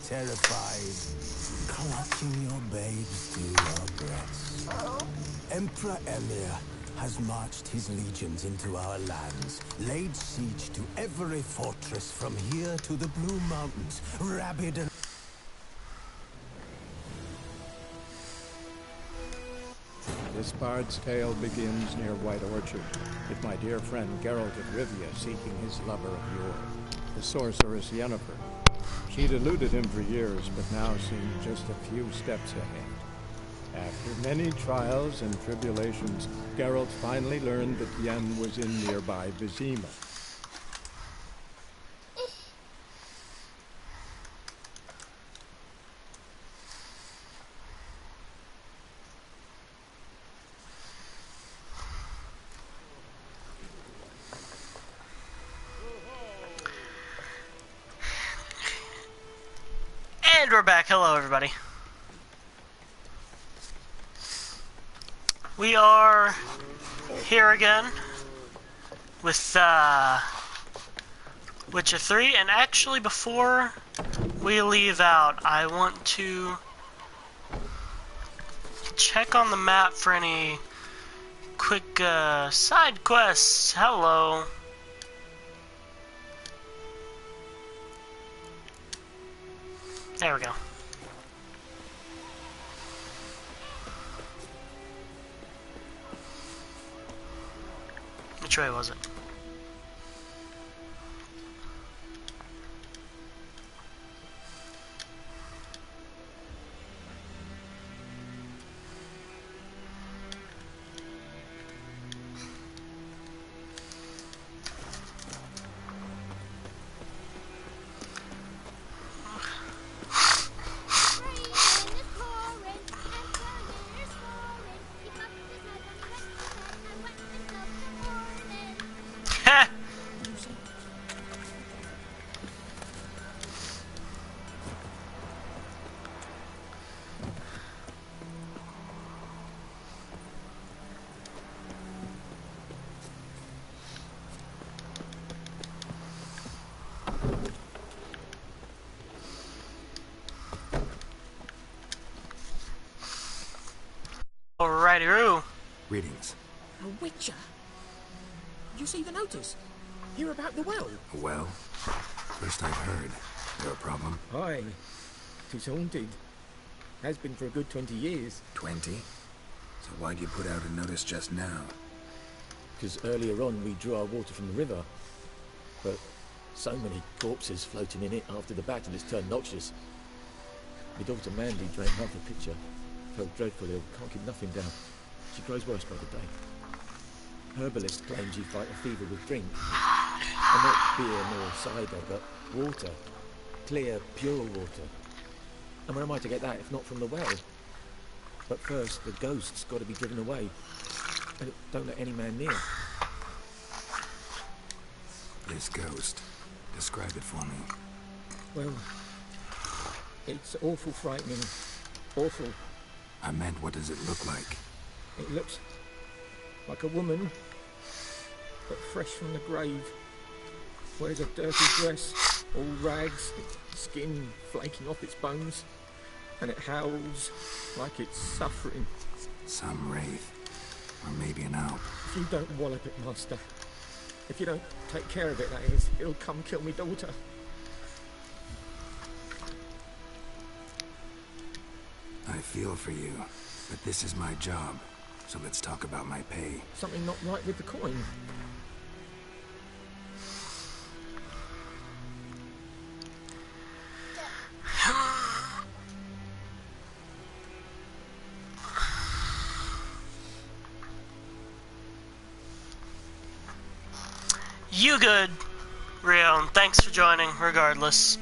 terrified, clutching your babes to your breasts. Emperor Emir has marched his legions into our lands, laid siege to every fortress from here to the Blue Mountains, rabid and... This bard's tale begins near White Orchard, with my dear friend Geralt of Rivia seeking his lover of yore, the sorceress Yennefer. She'd eluded him for years, but now seemed just a few steps ahead. After many trials and tribulations, Geralt finally learned that Yen was in nearby Vizima. And we're back. Hello, everybody. We are here again with Witcher 3, and actually before we leave out, I want to check on the map for any quick side quests. Hello. There we go. Which way was it? Alrighty-roo. Greetings. A witcher? You see the notice? Hear about the well? A well? First I've heard. There a problem? Aye. 'Tis haunted. Has been for a good 20 years. 20? So why'd you put out a notice just now? Because earlier on we drew our water from the river. But so many corpses floating in it after the battle has turned noxious. My daughter Mandy drank half a pitcher. Felt dreadful ill, can't keep nothing down. She grows worse by the day. Herbalist claims you fight a fever with drink. And not beer nor cider, but water. Clear, pure water. And where am I to get that if not from the well? But first, the ghost's got to be driven away. And don't let any man near. This ghost. Describe it for me. Well, it's awful frightening. Awful. I meant, what does it look like? It looks like a woman, but fresh from the grave. Wears a dirty dress, all rags, skin flaking off its bones, and it howls like it's suffering. Some wraith. Or maybe an alp. If you don't wallop it, master, if you don't take care of it, that is, it'll come kill me daughter. I feel for you, but this is my job, so let's talk about my pay. Something not right with the coin. You good, Rio, and thanks for joining, regardless.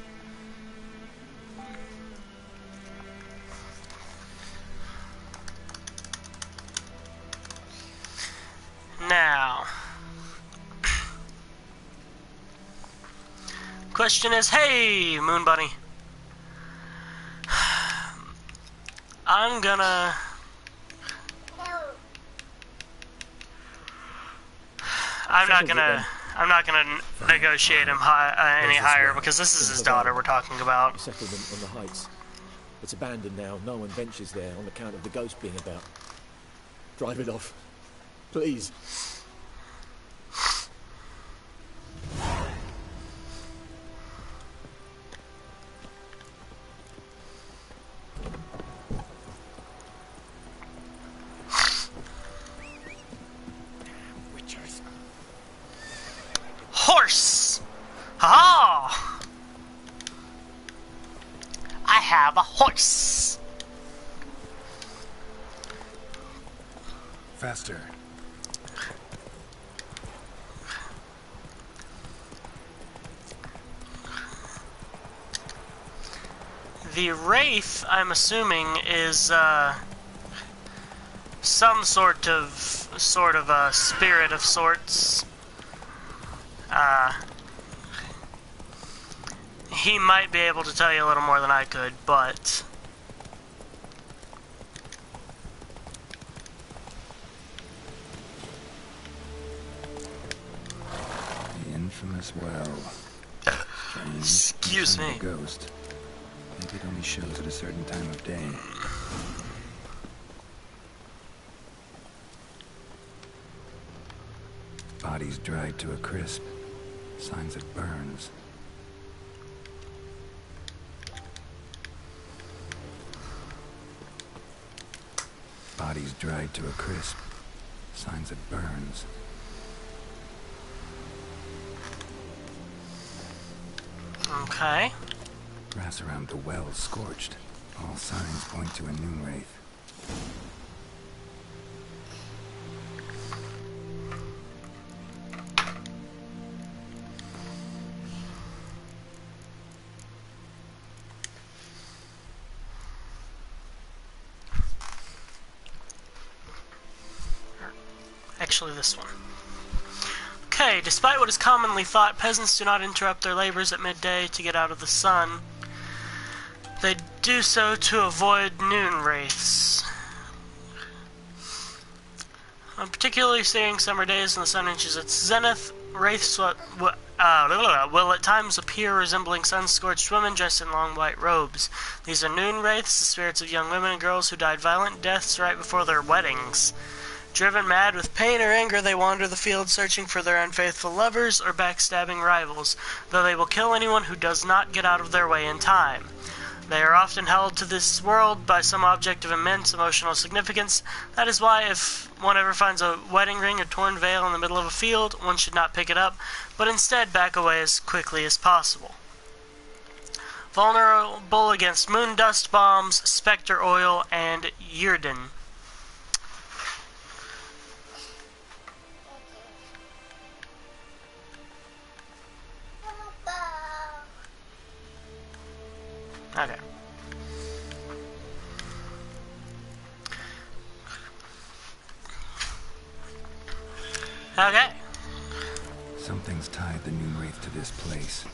Now, question is, hey, Moon Bunny, I'm not I'm not going to negotiate him any higher because this is his daughter we're talking about. A settlement on the heights. It's abandoned now. No one ventures there on account of the ghost being about. Drive it off. Please. Horse! Ha! I have a horse! Faster. The Wraith, I'm assuming, is some sort of a spirit of sorts. He might be able to tell you a little more than I could, but The infamous well. Strange. excuse me. A ghost. Maybe it only shows at a certain time of day. Bodies dried to a crisp. Signs it burns. Bodies dried to a crisp. Signs it burns. Okay. Grass around the well scorched. All signs point to a noon wraith. Actually, this one. Okay, despite what is commonly thought, peasants do not interrupt their labors at midday to get out of the sun. They do so to avoid noon wraiths. On particularly staring summer days when the sun reaches its zenith, wraiths will at times appear resembling sun-scorched women dressed in long white robes. These are noon wraiths, the spirits of young women and girls who died violent deaths right before their weddings. Driven mad with pain or anger, they wander the field searching for their unfaithful lovers or backstabbing rivals, though they will kill anyone who does not get out of their way in time. They are often held to this world by some object of immense emotional significance. That is why if one ever finds a wedding ring or torn veil in the middle of a field, one should not pick it up, but instead back away as quickly as possible. Vulnerable against moon dust bombs, specter oil, and Yrden. Okay. Okay. Something's tied the noon wraith to this place.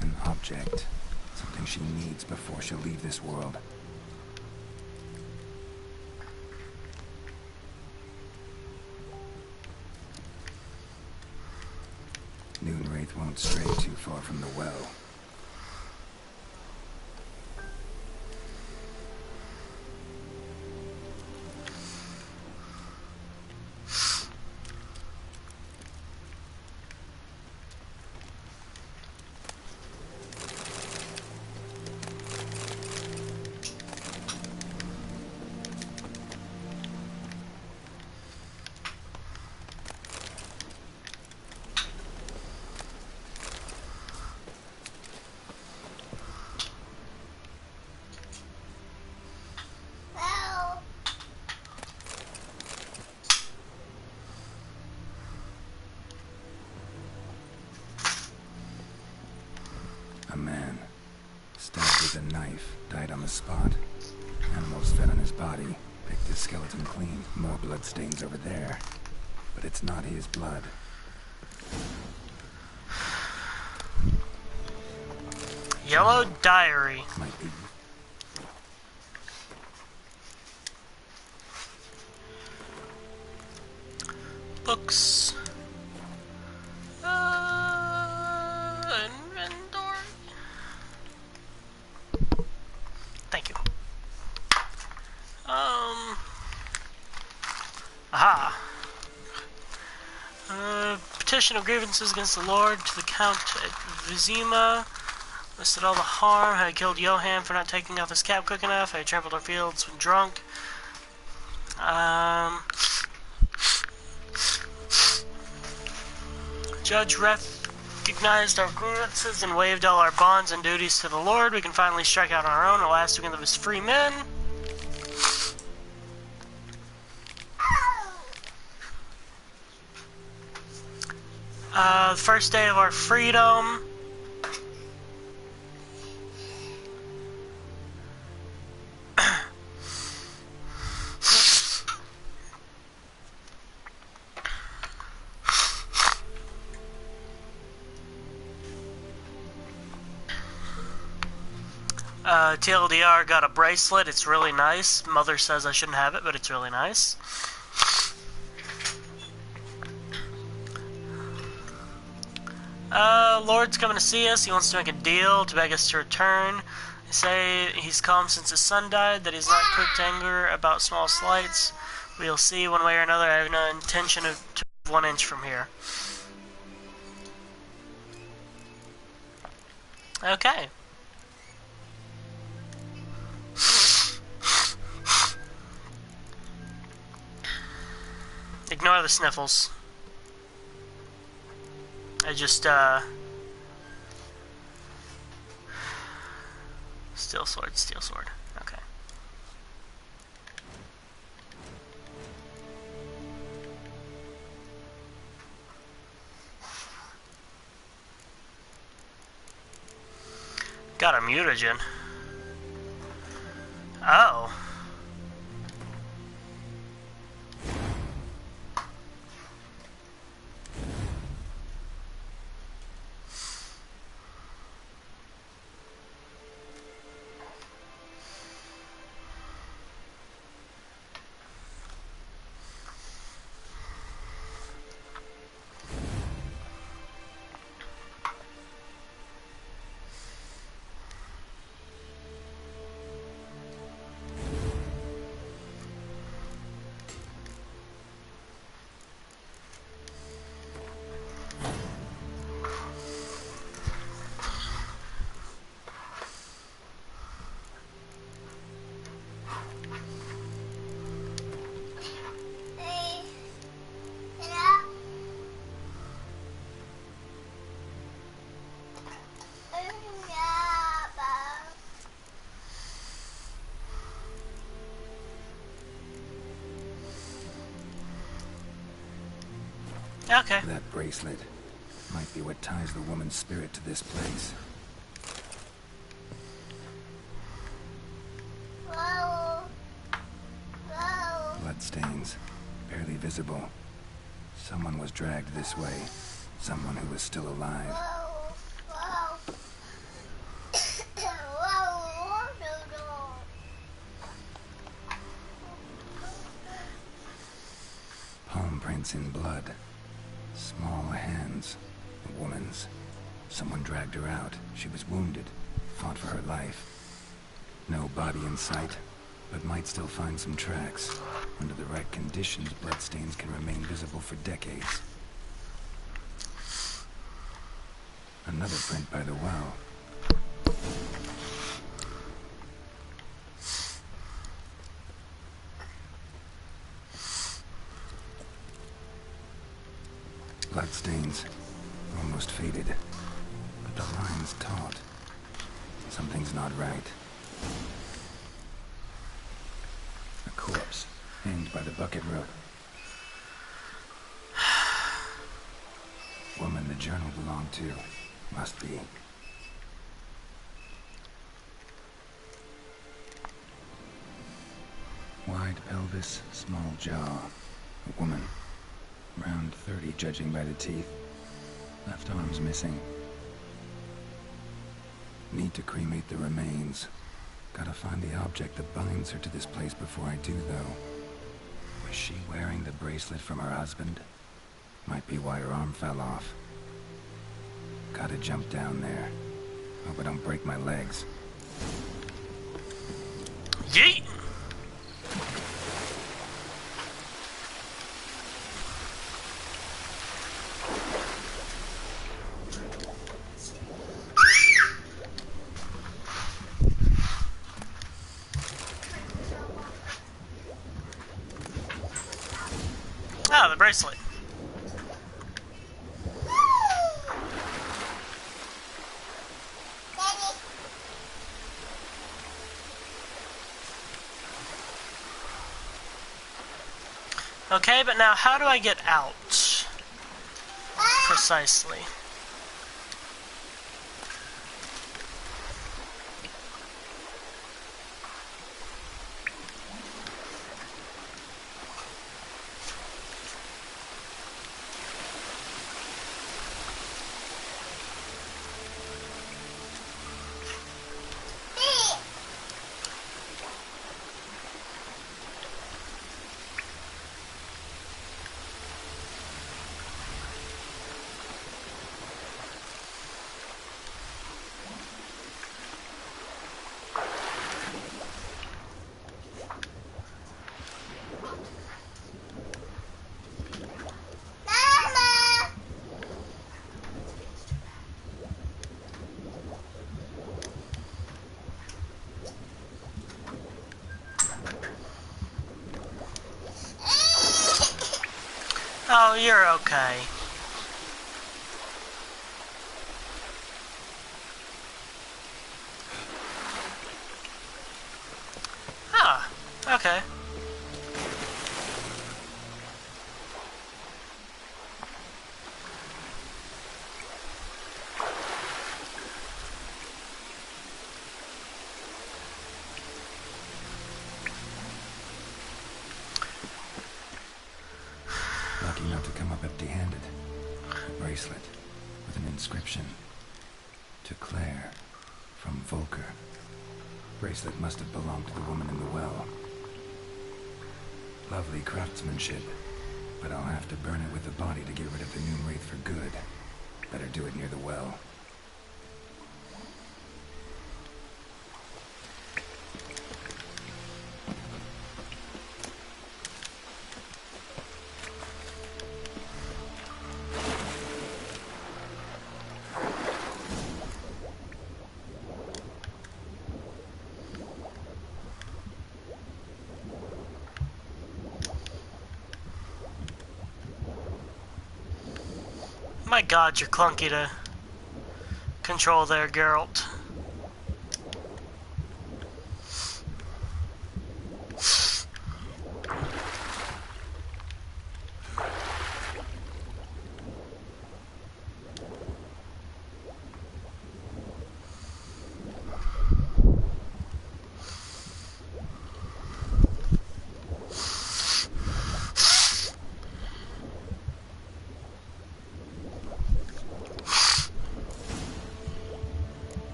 An object. Something she needs before she'll leave this world. Noon wraith won't stray too far from the well. A man, stabbed with a knife, died on the spot. Animals fed on his body, picked his skeleton clean. More bloodstains over there. But it's not his blood. Yellow diary. Might be. Books. Aha! Petition of grievances against the Lord to the Count at Vizima. Listed all the harm. I killed Johann for not taking off his cap quick enough. I trampled our fields when drunk. Judge recognized our grievances and waived all our bonds and duties to the Lord. We can finally strike out on our own. At last we can live as free men. The first day of our freedom. TLDR got a bracelet. It's really nice. Mother says I shouldn't have it, but it's really nice. Lord's coming to see us. He wants to make a deal to beg us to return. They say he's calm since his son died, that he's not quick to anger about small slights. We'll see one way or another. I have no intention of to move 1 inch from here. Okay. Ignore the sniffles. I just, Steel sword, steel sword. Okay. Got a mutagen. Oh. Okay. That bracelet might be what ties the woman's spirit to this place. Bloodstains, barely visible. Someone was dragged this way. Someone who was still alive. Palm prints in blood. Small hands. A woman's. Someone dragged her out. She was wounded. Fought for her life. No body in sight, but might still find some tracks. Under the right conditions, bloodstains can remain visible for decades. Another print by the well. Bloodstains, almost faded, but the line's taut. Something's not right. A corpse, hanged by the bucket rope. Woman the journal belonged to, must be. Wide pelvis, small jaw. A woman. Around 30, judging by the teeth. Left arm's missing. Need to cremate the remains. Gotta find the object that binds her to this place before I do, though. Was she wearing the bracelet from her husband? Might be why her arm fell off. Gotta jump down there. Hope I don't break my legs. Yeet! Ah, the bracelet. Okay, but now how do I get out? Precisely. Oh, you're okay. Ah, okay. Lucky not to come up empty-handed. A bracelet with an inscription. To Claire, from Volker. Bracelet must have belonged to the woman in the well. Lovely craftsmanship, but I'll have to burn it with the body to get rid of the Noon Wraith for good. Better do it near the well. My god, you're clunky to control there, Geralt.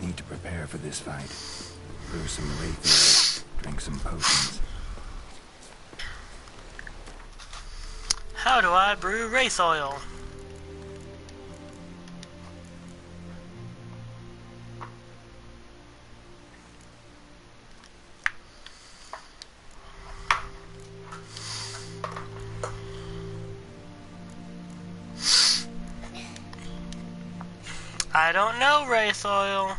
Need to prepare for this fight. Brew some wraith ale, drink some potions. How do I brew wraith oil? I don't know, wraith oil.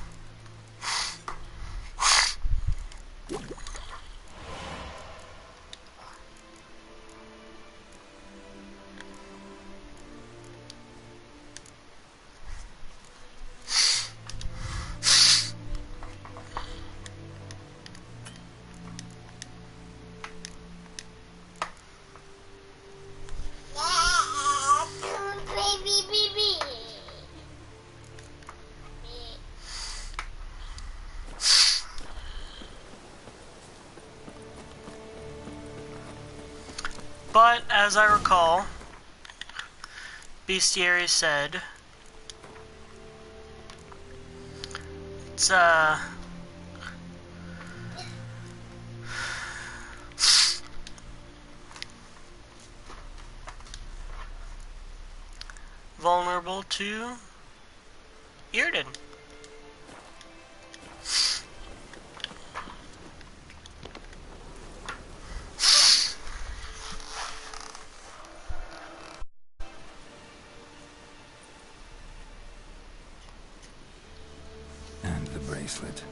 But, as I recall, Bestiary said, it's, vulnerable to Irden. bracelet.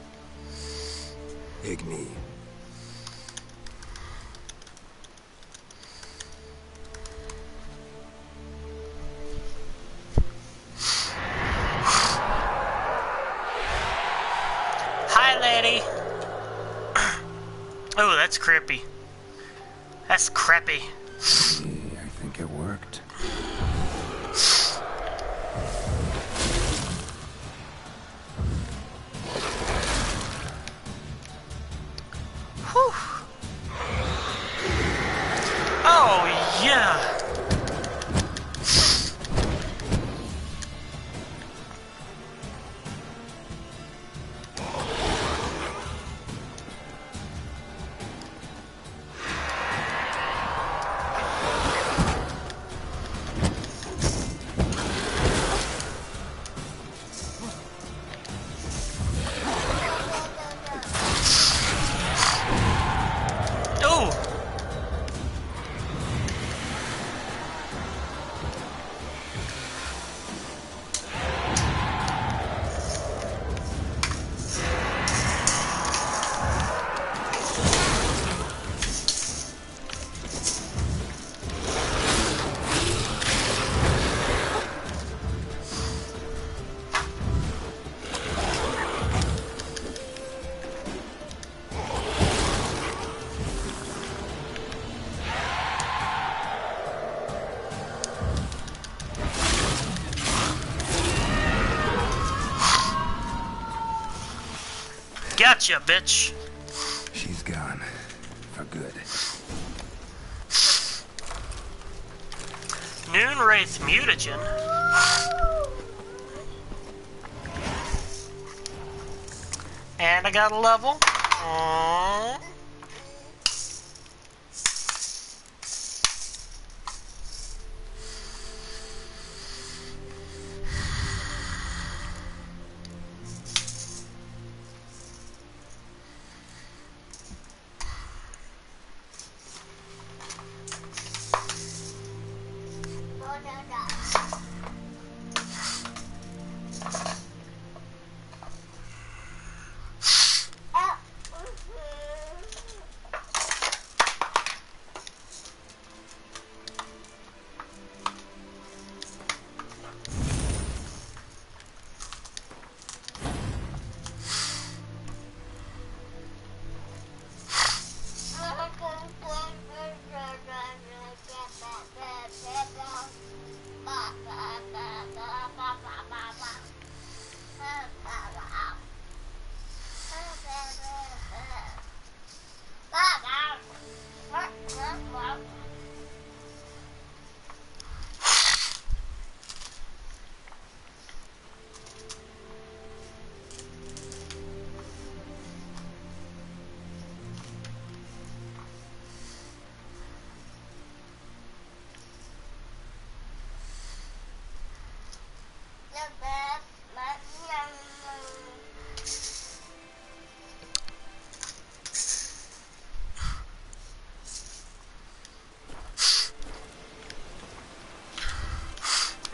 Igni. Hi, lady. Oh, that's creepy. That's crappy. I think it worked. Whew. Oh, yeah. Oh. Gotcha, bitch. She's gone. For good. Noon Wraith Mutagen. And I got a level. Aww.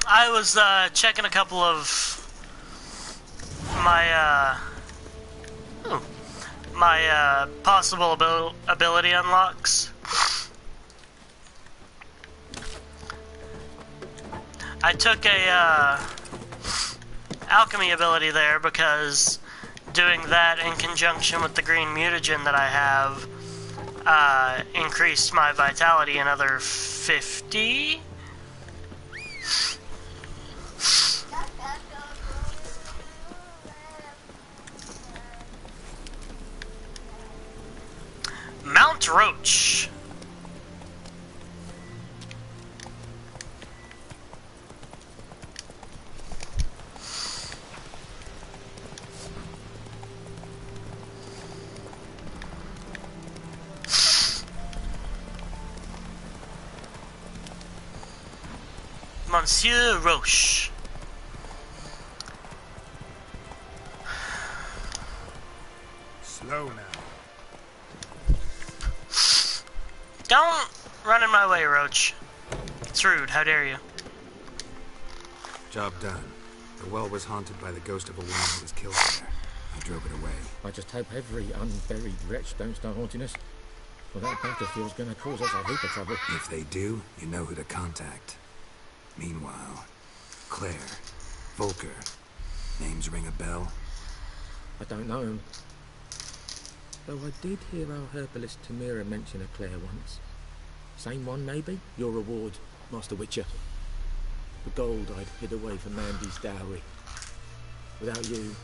I was checking a couple of my possible ability unlocks. I took a alchemy ability there because doing that in conjunction with the green mutagen that I have increased my vitality another 50. Mount Roach. Monsieur Roche. Slow now. Don't run in my way, Roach. It's rude, how dare you. Job done. The well was haunted by the ghost of a woman who was killed there. I drove it away. I just hope every unburied wretch don't start haunting us. Well, that battlefield's gonna cause us a heap of trouble. If they do, you know who to contact. Meanwhile, Claire, Volker, names ring a bell? I don't know him. Though I did hear our herbalist Tamira mention a Claire once. Same one, maybe? Your reward, Master Witcher. The gold I'd hid away for Mandy's dowry. Without you,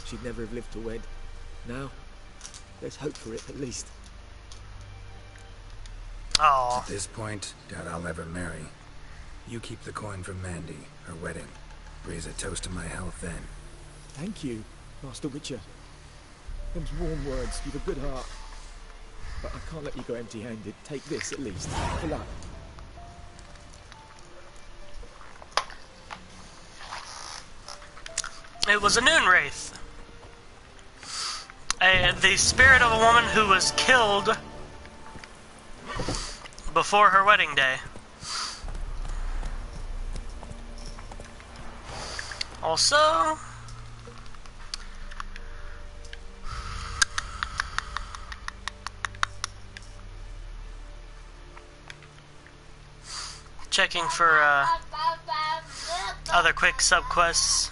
she'd never have lived to wed. Now, there's hope for it, at least. Oh. At this point, doubt I'll ever marry. You keep the coin from Mandy, her wedding. Raise a toast to my health then. Thank you, Master Witcher. Them's warm words, you've a good heart. But I can't let you go empty-handed. Take this, at least. For luck. It was a noon wraith. The spirit of a woman who was killed before her wedding day. Also, checking for other quick subquests.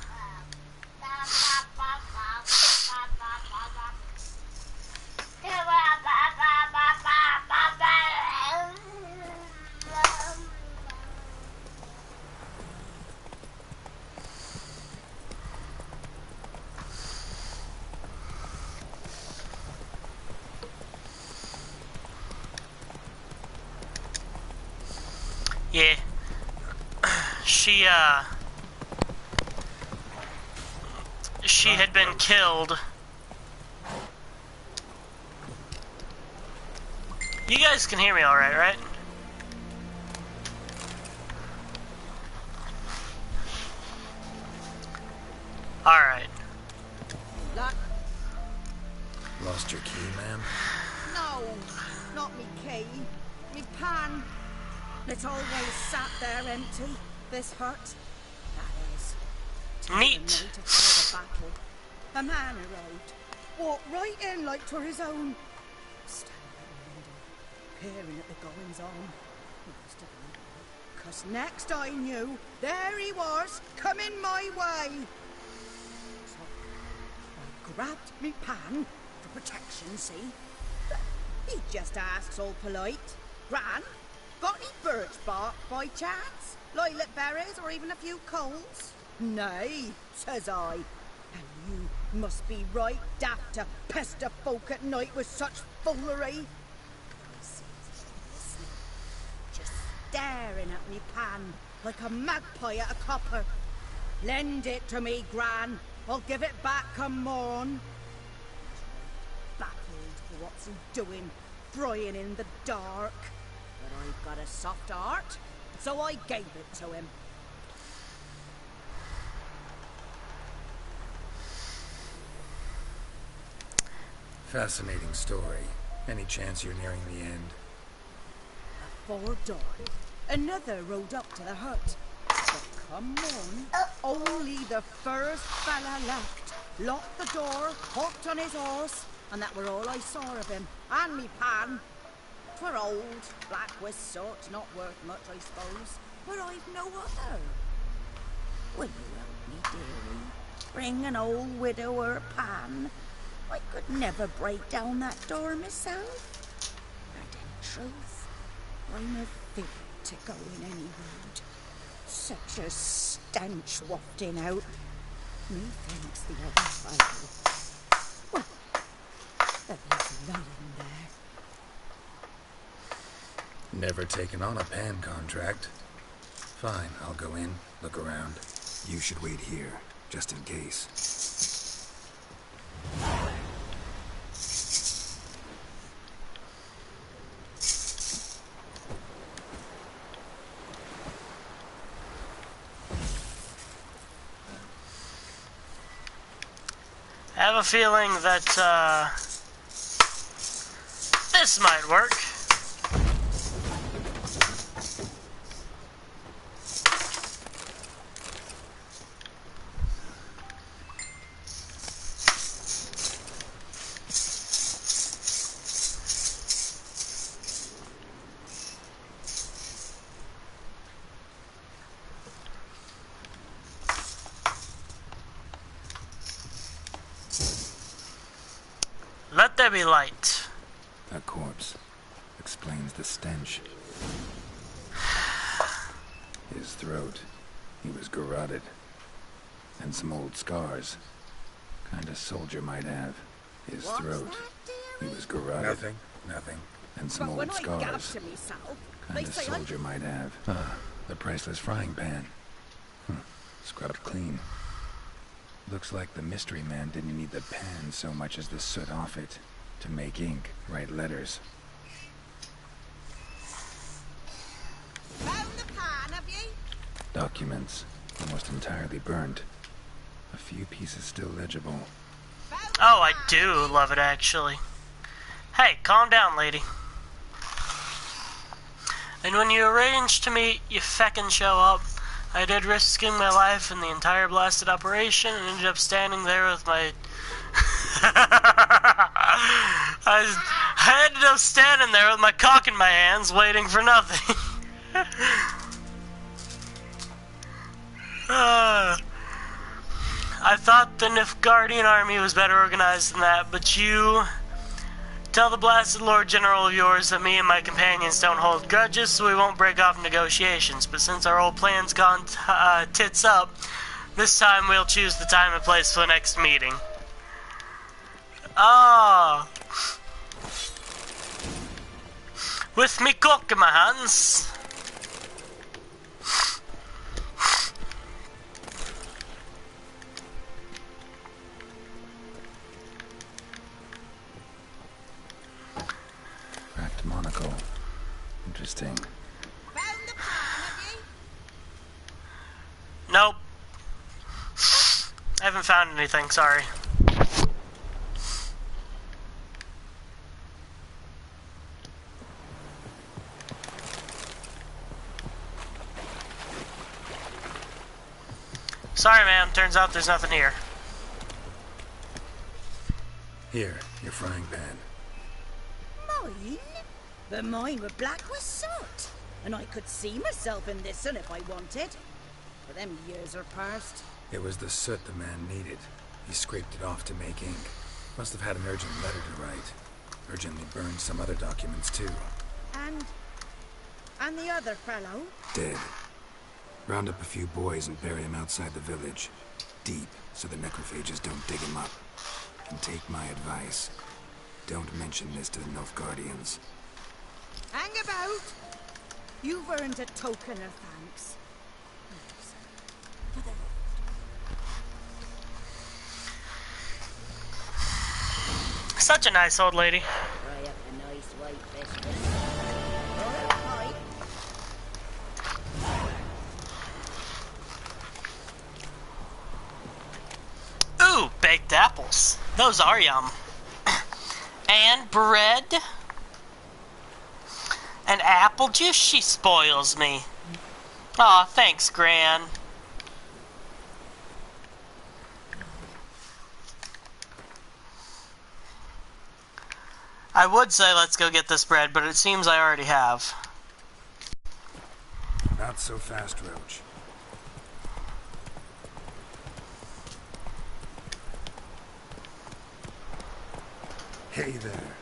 Yeah. She had been killed. You guys can hear me alright, right? Alright. Luck? Lost your key, ma'am? No, not me key. Me pan. It's always sat there empty. This hut. That is. Neat. Night before the battle. A man arrived. Walked right in like 'twere his own. Standing at the window, peering at the goings on. Must have been. 'Cause next I knew, there he was, coming my way. So I grabbed me pan for protection, see? He just asks all polite. Gran, got any birch bark by chance? Lilac berries or even a few coals? Nay, says I. And you must be right daft to pester folk at night with such foolery. I sees him listening, just staring at me pan like a magpie at a copper. Lend it to me, Gran. I'll give it back come morn. Baffled for what's he doing, frying in the dark. But I've got a soft heart, so I gave it to him. Fascinating story. Any chance you're nearing the end? Before dawn, another rode up to the hut. But come on, only the first fella left. Locked the door, hopped on his horse, and that were all I saw of him. And me pan. 'Twere old, black with soot, not worth much, I suppose. But I've no other. Will you help me, dearie? Bring an old widower a pan. I could never break down that door myself. And in truth, I'm afeard to go in any road. Such a stench wafting out. Methinks the other fellow. Well, at least lying there. Never taken on a pan contract. Fine, I'll go in, look around. You should wait here, just in case. I have a feeling that, this might work. be light. A corpse explains the stench. His throat, he was garroted. And some old scars. Kind of soldier might have. His throat, he was garroted. Nothing. And some old scars. Kind of soldier might have. The priceless frying pan. Scrubbed clean. Looks like the mystery man didn't need the pan so much as the soot off it to make ink, write letters. Found the pan, have you? Documents, almost entirely burned. A few pieces still legible. Oh, I do love it, actually. Hey, calm down, lady. And when you arranged to meet, you feckin' show up. I did risking my life in the entire blasted operation and ended up standing there with my... I ended up standing there with my cock in my hands, waiting for nothing. I thought the Nilfgaardian army was better organized than that, but you... Tell the blasted Lord General of yours that me and my companions don't hold grudges, so we won't break off negotiations. But since our old plan's gone tits up, this time we'll choose the time and place for the next meeting. Ah! With me cock in my hands. Cracked monocle. Interesting. Found the pan, have you? Nope. I haven't found anything, sorry. Sorry, man. Turns out there's nothing here. Here, your frying pan. Mine? But mine were black with soot. And I could see myself in this one if I wanted. But them years are past. It was the soot the man needed. He scraped it off to make ink. Must have had an urgent letter to write. Urgently burned some other documents too. And the other fellow? Dead. Round up a few boys and bury him outside the village. Deep, so the necrophages don't dig him up. And take my advice. Don't mention this to the Nilfgaardians. Hang about. You've earned a token of thanks. Such a nice old lady. Fry up a nice white fish. Ooh, baked apples. Those are yum. And bread. And apple juice, she spoils me. Aw, thanks, Gran. I would say let's go get this bread, but it seems I already have. Not so fast, Roach. Hey there.